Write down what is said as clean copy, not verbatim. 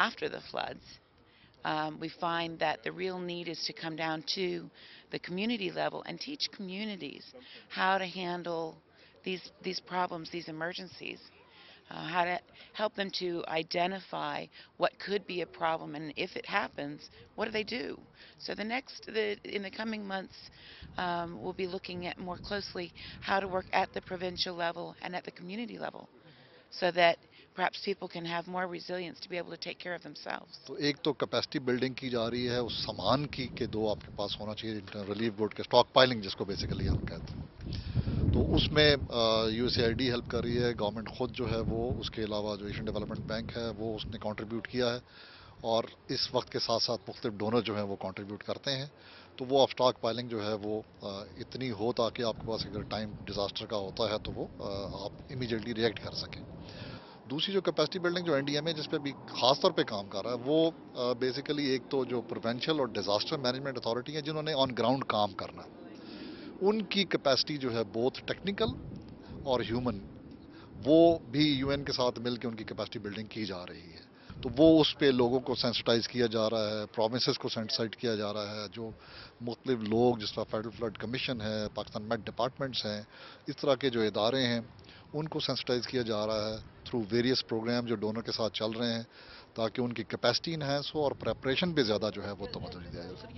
after the floods, we find that the real need is to come down to the community level and teach communities how to handle these problems, these emergencies, how to help them to identify what could be a problem, and if it happens, what do they do? So in the coming months, we'll be looking at more closely how to work at the provincial level and at the community level, so that perhaps people can have more resilience to be able to take care of themselves. तो एक तो capacity building की जा रही है उस सामान की के दो आपके पास होना चाहिए रिलीफ बोर्ड के स्टॉक पाइलिंग जिसको बेसिकली हम कहते हैं तो उसमें यूएसएआईडी हेल्प कर रही है गवर्नमेंट खुद जो है वो उसके अलावा जो एशियन डेवलपमेंट बैंक है वो उसने कंट्रीब्यूट किया है और इस वक्त के साथ साथ मुख्तलिफ डोनर जो हैं वो कंट्रीब्यूट करते हैं तो वो अब स्टॉक पाइलिंग जो है वो इतनी हो ताकि आपके पास अगर टाइम डिजास्टर का होता है तो वो आप इमीडिएटली रिएक्ट कर सकें दूसरी जो कैपेसिटी बिल्डिंग जो एनडीएमए जिस पे भी खास तौर पे काम कर रहा है वो बेसिकली एक तो जो प्रोवेंशियल और डिजास्टर मैनेजमेंट अथॉरिटी है जिन्होंने ऑन ग्राउंड काम करना उनकी कैपेसिटी जो है बोथ टेक्निकल और ह्यूमन वो भी यूएन के साथ मिलकर उनकी कैपेसिटी बिल्डिंग की जा रही है तो वो उस पे लोगों को सेंसिटाइज किया जा रहा है प्रोविंसेस को सेंसिटाइज किया जा रहा है जो मुख्तलिफ लोग जिस तरह फेडरल फ्लड कमीशन है पाकिस्तान मेट डिपार्टमेंट्स हैं इस तरह के जो इदारे हैं उनको सेंसिटाइज किया जा रहा है थ्रू वेरियस प्रोग्राम जो डोनर के साथ चल रहे हैं ताकि उनकी कैपेसिटी इन्हेंस हो और प्रेपरेशन पे ज़्यादा जो है वो तवज्जो दिया जाए